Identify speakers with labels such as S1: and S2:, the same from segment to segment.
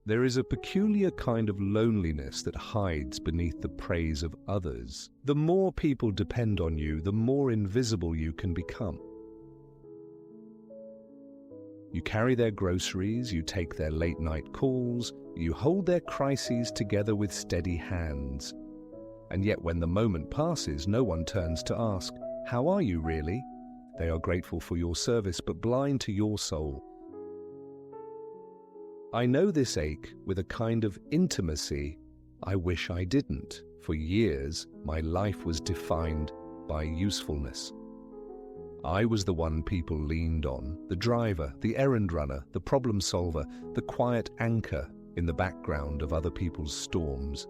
S1: There is a peculiar kind of loneliness that hides beneath the praise of others. The more people depend on you, the more invisible you can become. You carry their groceries, you take their late-night calls, you hold their crises together with steady hands. And yet when the moment passes, no one turns to ask, "How are you really?" They are grateful for your service, but blind to your soul. I know this ache with a kind of intimacy I wish I didn't. For years, my life was defined by usefulness. I was the one people leaned on, the driver, the errand runner, the problem solver, the quiet anchor in the background of other people's storms.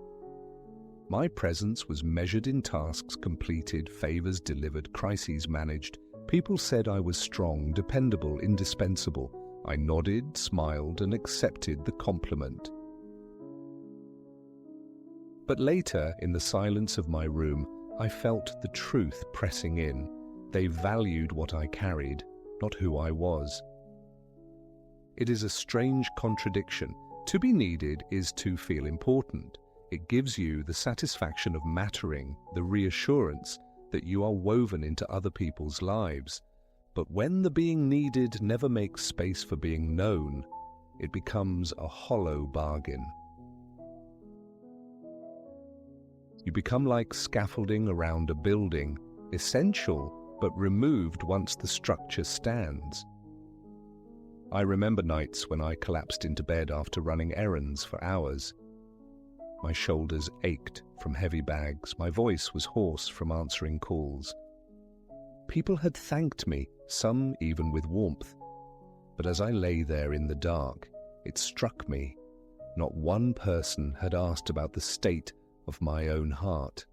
S1: My presence was measured in tasks completed, favors delivered, crises managed. People said I was strong, dependable, indispensable. I nodded, smiled, and accepted the compliment. But later, in the silence of my room, I felt the truth pressing in. They valued what I carried, not who I was. It is a strange contradiction. To be needed is to feel important. It gives you the satisfaction of mattering, the reassurance that you are woven into other people's lives. But when the being needed never makes space for being known, it becomes a hollow bargain. You become like scaffolding around a building, essential but removed once the structure stands. I remember nights when I collapsed into bed after running errands for hours. My shoulders ached from heavy bags, my voice was hoarse from answering calls. People had thanked me, some even with warmth. But as I lay there in the dark, it struck me, not one person had asked about the state of my own heart.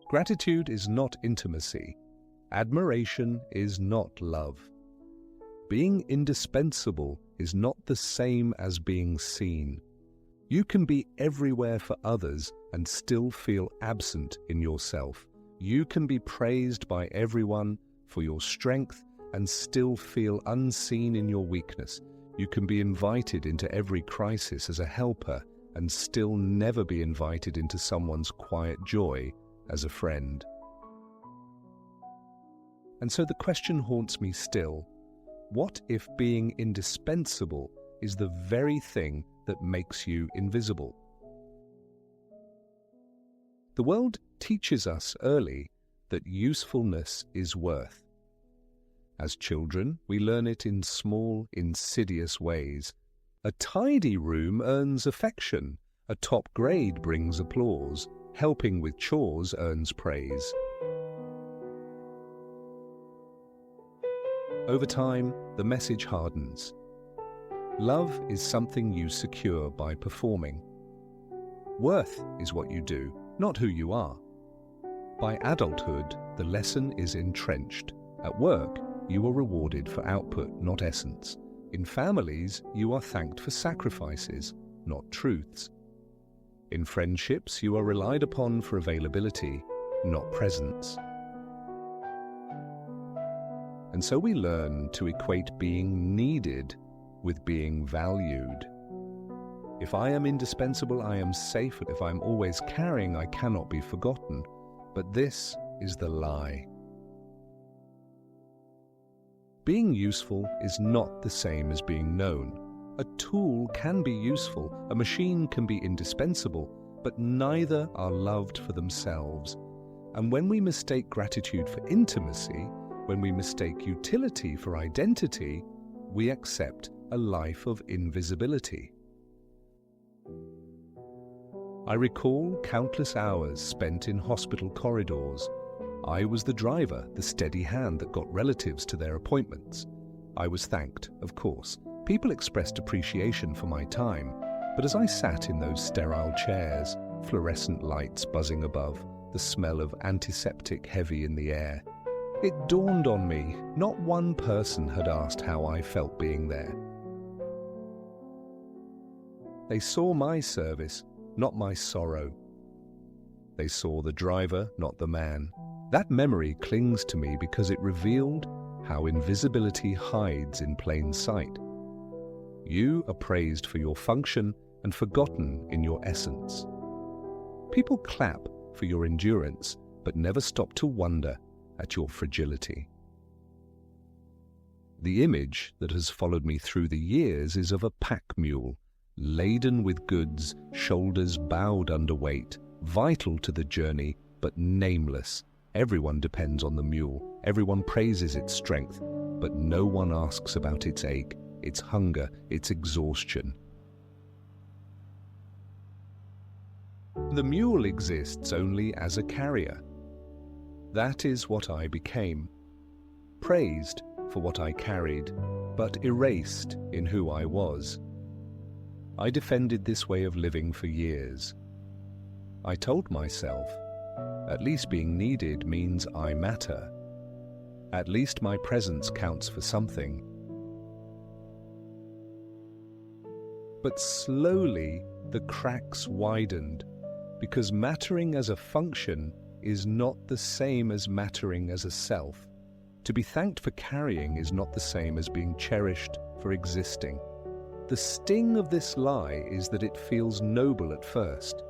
S1: Gratitude is not intimacy. Admiration is not love. Being indispensable is not the same as being seen. You can be everywhere for others and still feel absent in yourself. You can be praised by everyone for your strength and still feel unseen in your weakness. You can be invited into every crisis as a helper and still never be invited into someone's quiet joy as a friend. And so the question haunts me still. What if being indispensable is the very thing that makes you invisible? The world teaches us early that usefulness is worth. As children, we learn it in small, insidious ways. A tidy room earns affection. A top grade brings applause. Helping with chores earns praise. Over time, the message hardens. Love is something you secure by performing. Worth is what you do, not who you are. By adulthood, the lesson is entrenched. At work, you are rewarded for output, not essence. In families, you are thanked for sacrifices, not truths. In friendships, you are relied upon for availability, not presence. And so we learn to equate being needed with being valued. If I am indispensable, I am safe. If I am always caring, I cannot be forgotten. But this is the lie. Being useful is not the same as being known. A tool can be useful, a machine can be indispensable, but neither are loved for themselves. And when we mistake gratitude for intimacy, when we mistake utility for identity, we accept a life of invisibility. I recall countless hours spent in hospital corridors. I was the driver, the steady hand that got relatives to their appointments. I was thanked, of course. People expressed appreciation for my time, but as I sat in those sterile chairs, fluorescent lights buzzing above, the smell of antiseptic heavy in the air, it dawned on me, not one person had asked how I felt being there. They saw my service, not my sorrow. They saw the driver, not the man. That memory clings to me because it revealed how invisibility hides in plain sight. You are praised for your function and forgotten in your essence. People clap for your endurance, but never stop to wonder at your fragility. The image that has followed me through the years is of a pack mule, laden with goods, shoulders bowed under weight, vital to the journey, but nameless. Everyone depends on the mule, everyone praises its strength, but no one asks about its ache, its hunger, its exhaustion. The mule exists only as a carrier. That is what I became, praised for what I carried, but erased in who I was. I defended this way of living for years. I told myself, at least being needed means I matter. At least my presence counts for something. But slowly the cracks widened, because mattering as a function is not the same as mattering as a self. To be thanked for carrying is not the same as being cherished for existing. The sting of this lie is that it feels noble at first.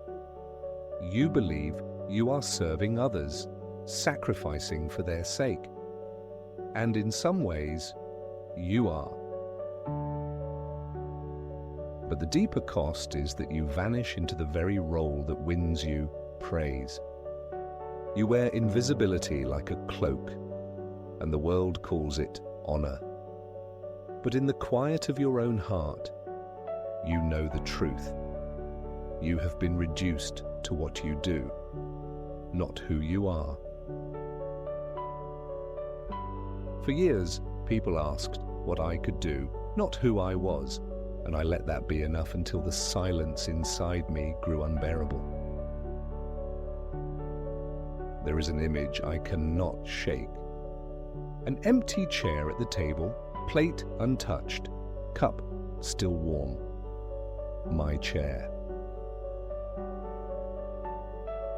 S1: You believe you are serving others, sacrificing for their sake. And in some ways, you are. But the deeper cost is that you vanish into the very role that wins you praise. You wear invisibility like a cloak, and the world calls it honor. But in the quiet of your own heart, you know the truth. You have been reduced to what you do, not who you are. For years, people asked what I could do, not who I was, and I let that be enough until the silence inside me grew unbearable. There is an image I cannot shake. An empty chair at the table, plate untouched, cup still warm. My chair.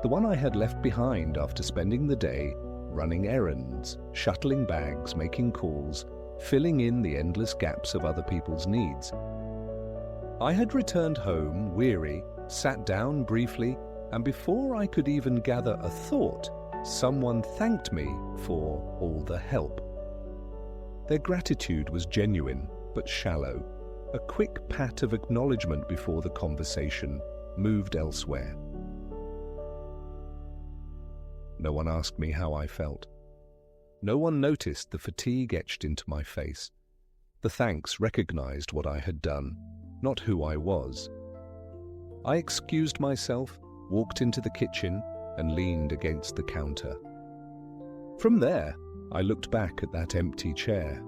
S1: The one I had left behind after spending the day running errands, shuttling bags, making calls, filling in the endless gaps of other people's needs. I had returned home, weary, sat down briefly, and before I could even gather a thought, someone thanked me for all the help. Their gratitude was genuine, but shallow. A quick pat of acknowledgement before the conversation moved elsewhere. No one asked me how I felt. No one noticed the fatigue etched into my face. The thanks recognized what I had done, not who I was. I excused myself, walked into the kitchen, and leaned against the counter. From there, I looked back at that empty chair.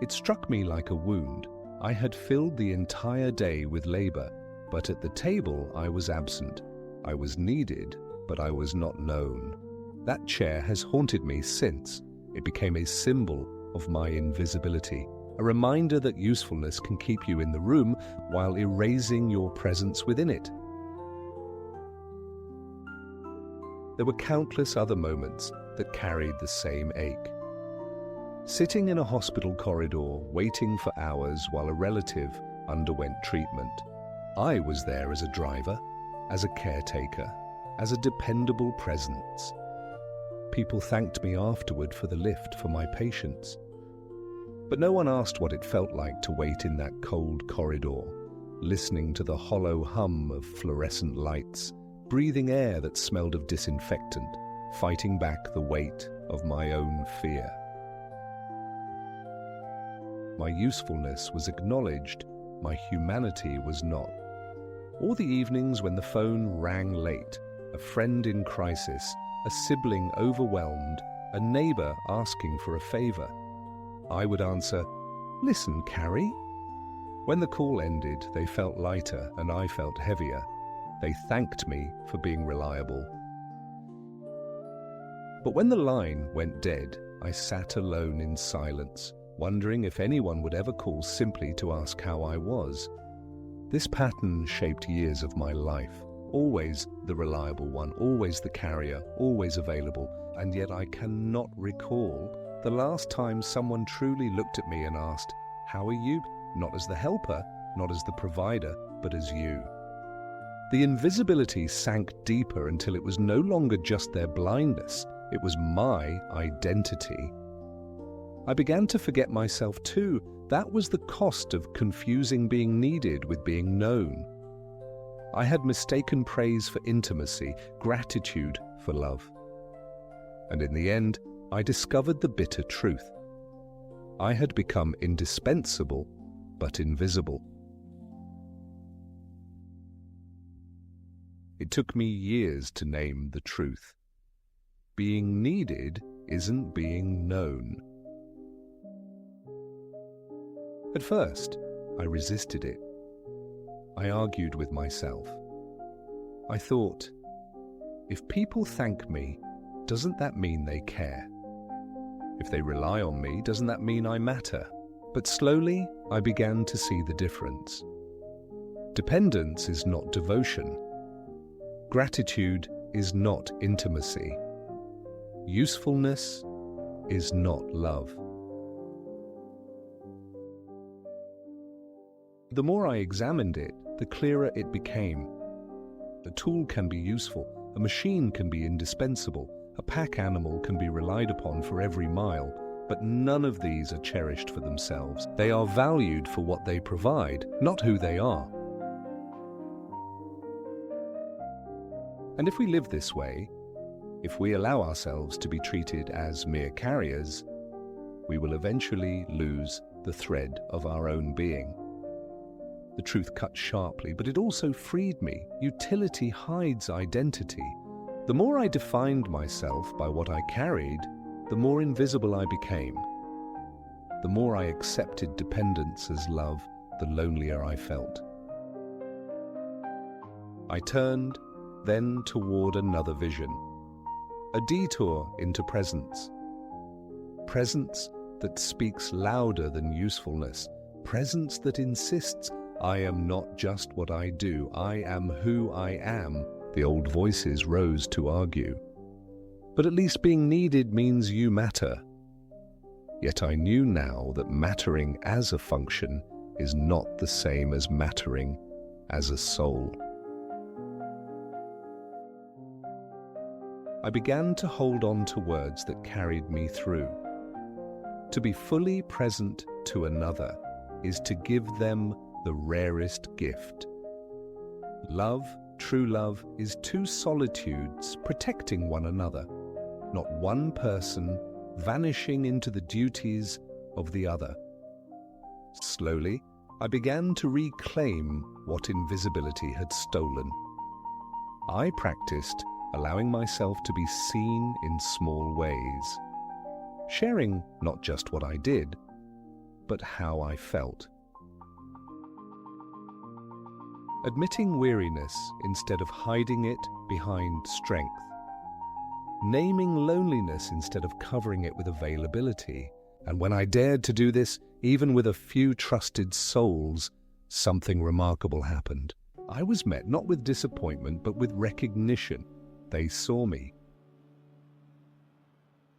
S1: It struck me like a wound. I had filled the entire day with labor, but at the table I was absent. I was needed, but I was not known. That chair has haunted me since. It became a symbol of my invisibility, a reminder that usefulness can keep you in the room while erasing your presence within it. There were countless other moments that carried the same ache. Sitting in a hospital corridor, waiting for hours while a relative underwent treatment. I was there as a driver, as a caretaker, as a dependable presence. People thanked me afterward for the lift for my patience. But no one asked what it felt like to wait in that cold corridor, listening to the hollow hum of fluorescent lights, breathing air that smelled of disinfectant, fighting back the weight of my own fear. My usefulness was acknowledged, my humanity was not. All the evenings when the phone rang late, a friend in crisis, a sibling overwhelmed, a neighbor asking for a favor, I would answer, "Listen, Carrie." When the call ended, they felt lighter and I felt heavier. They thanked me for being reliable. But when the line went dead, I sat alone in silence, wondering if anyone would ever call simply to ask how I was. This pattern shaped years of my life, always the reliable one, always the carrier, always available, and yet I cannot recall The last time someone truly looked at me and asked, "How are you?" Not as the helper, not as the provider, but as you. The invisibility sank deeper until it was no longer just their blindness, it was my identity. I began to forget myself too. That was the cost of confusing being needed with being known. I had mistaken praise for intimacy, gratitude for love. And in the end, I discovered the bitter truth. I had become indispensable, but invisible. It took me years to name the truth. Being needed isn't being known. At first, I resisted it. I argued with myself. I thought, if people thank me, doesn't that mean they care? If they rely on me, doesn't that mean I matter? But slowly, I began to see the difference. Dependence is not devotion. Gratitude is not intimacy. Usefulness is not love. The more I examined it, the clearer it became. A tool can be useful, a machine can be indispensable, a pack animal can be relied upon for every mile, but none of these are cherished for themselves. They are valued for what they provide, not who they are. And if we live this way, if we allow ourselves to be treated as mere carriers, we will eventually lose the thread of our own being. The truth cut sharply, but it also freed me. Utility hides identity. The more I defined myself by what I carried, the more invisible I became. The more I accepted dependence as love, the lonelier I felt. I turned then toward another vision, a detour into presence. Presence that speaks louder than usefulness, presence that insists, I am not just what I do, I am who I am, the old voices rose to argue. But at least being needed means you matter. Yet I knew now that mattering as a function is not the same as mattering as a soul. I began to hold on to words that carried me through. To be fully present to another is to give them the rarest gift. Love, true love, is two solitudes protecting one another, not one person vanishing into the duties of the other. Slowly, I began to reclaim what invisibility had stolen. I practiced allowing myself to be seen in small ways, sharing not just what I did, but how I felt. Admitting weariness instead of hiding it behind strength. Naming loneliness instead of covering it with availability. And when I dared to do this, even with a few trusted souls, something remarkable happened. I was met not with disappointment, but with recognition. They saw me.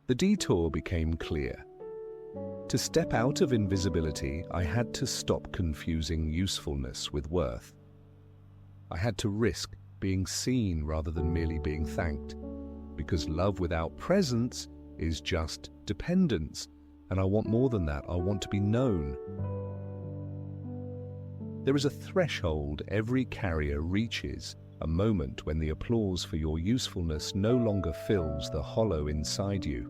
S1: The detour became clear. To step out of invisibility, I had to stop confusing usefulness with worth. I had to risk being seen rather than merely being thanked, because love without presence is just dependence, and I want more than that. I want to be known. There is a threshold every carrier reaches, a moment when the applause for your usefulness no longer fills the hollow inside you.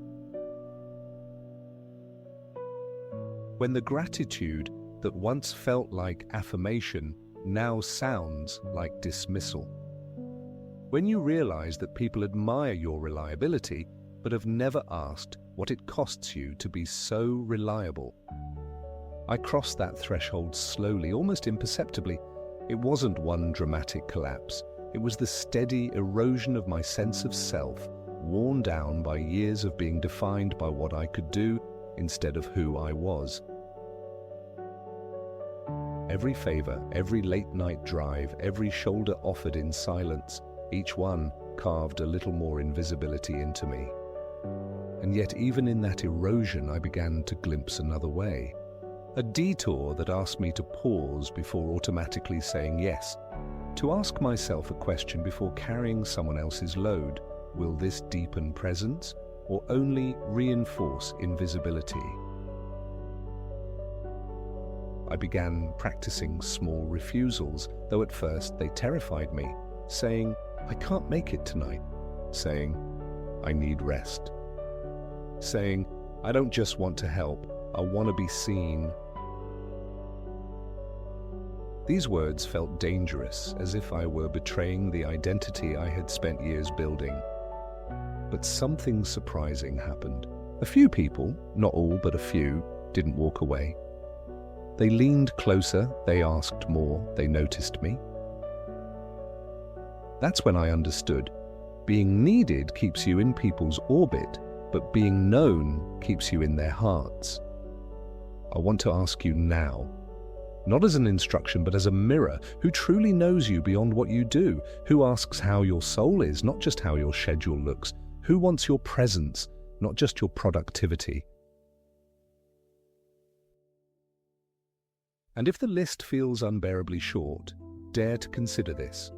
S1: When the gratitude that once felt like affirmation now sounds like dismissal. When you realize that people admire your reliability, but have never asked what it costs you to be so reliable. I crossed that threshold slowly, almost imperceptibly. It wasn't one dramatic collapse. It was the steady erosion of my sense of self, worn down by years of being defined by what I could do instead of who I was. Every favor, every late-night drive, every shoulder offered in silence, each one carved a little more invisibility into me. And yet even in that erosion, I began to glimpse another way. A detour that asked me to pause before automatically saying yes. To ask myself a question before carrying someone else's load. Will this deepen presence or only reinforce invisibility? I began practicing small refusals, though at first they terrified me, saying, I can't make it tonight, saying, I need rest, saying, I don't just want to help, I want to be seen. These words felt dangerous, as if I were betraying the identity I had spent years building. But something surprising happened. A few people, not all but a few, didn't walk away. They leaned closer, they asked more, they noticed me. That's when I understood. Being needed keeps you in people's orbit, but being known keeps you in their hearts. I want to ask you now, not as an instruction, but as a mirror, who truly knows you beyond what you do, who asks how your soul is, not just how your schedule looks, who wants your presence, not just your productivity. And if the list feels unbearably short, dare to consider this.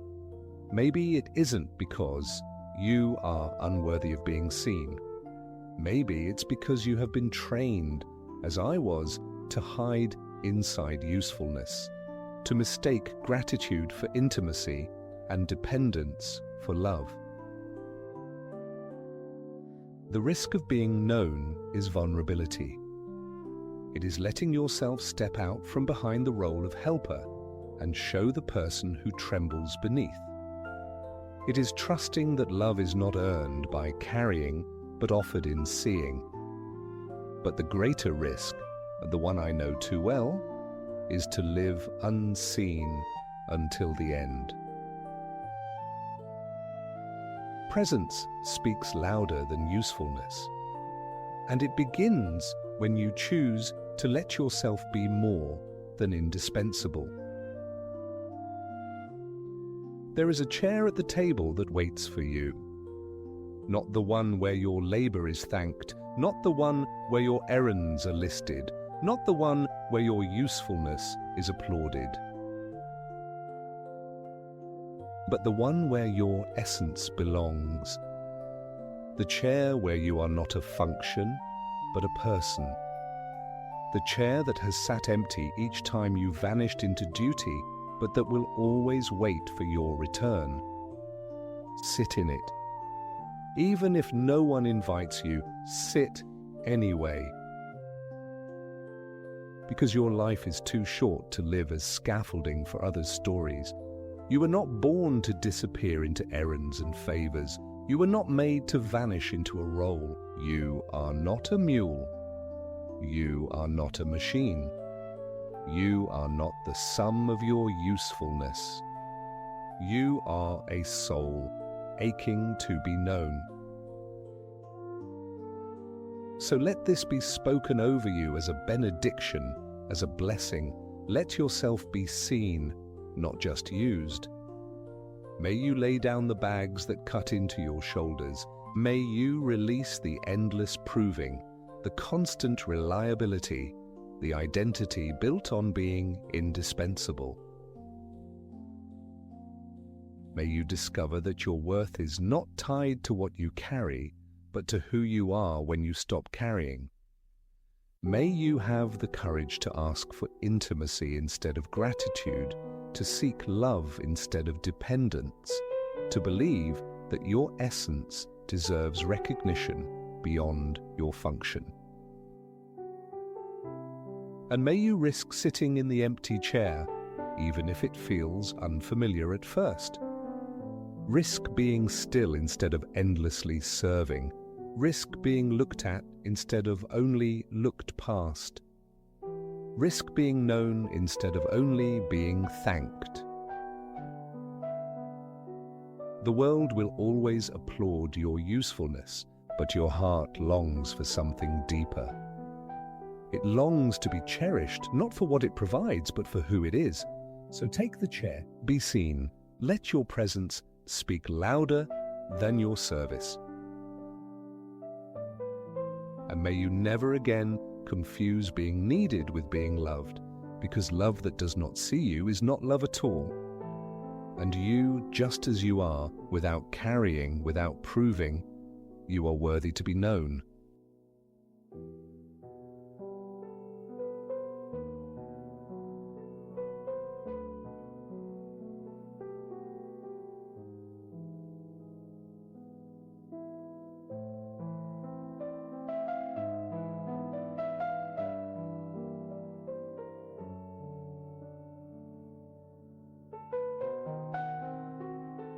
S1: Maybe it isn't because you are unworthy of being seen. Maybe it's because you have been trained, as I was, to hide inside usefulness, to mistake gratitude for intimacy and dependence for love. The risk of being known is vulnerability. It is letting yourself step out from behind the role of helper and show the person who trembles beneath. It is trusting that love is not earned by carrying, but offered in seeing. But the greater risk, and the one I know too well, is to live unseen until the end. Presence speaks louder than usefulness, and it begins when you choose to let yourself be more than indispensable. There is a chair at the table that waits for you. Not the one where your labor is thanked, not the one where your errands are listed, not the one where your usefulness is applauded, but the one where your essence belongs. The chair where you are not a function, but a person. The chair that has sat empty each time you vanished into duty, but that will always wait for your return. Sit in it. Even if no one invites you, sit anyway. Because your life is too short to live as scaffolding for others' stories. You were not born to disappear into errands and favors. You were not made to vanish into a role. You are not a mule. You are not a machine. You are not the sum of your usefulness. You are a soul, aching to be known. So let this be spoken over you as a benediction, as a blessing. Let yourself be seen, not just used. May you lay down the bags that cut into your shoulders. May you release the endless proving, the constant reliability, the identity built on being indispensable. May you discover that your worth is not tied to what you carry, but to who you are when you stop carrying. May you have the courage to ask for intimacy instead of gratitude, to seek love instead of dependence, to believe that your essence deserves recognition beyond your function. And may you risk sitting in the empty chair, even if it feels unfamiliar at first. Risk being still instead of endlessly serving. Risk being looked at instead of only looked past. Risk being known instead of only being thanked. The world will always applaud your usefulness, but your heart longs for something deeper. It longs to be cherished, not for what it provides, but for who it is. So take the chair, be seen. Let your presence speak louder than your service. and may you never again confuse being needed with being loved, because love that does not see you is not love at all. And you, just as you are, without carrying, without proving, you are worthy to be known.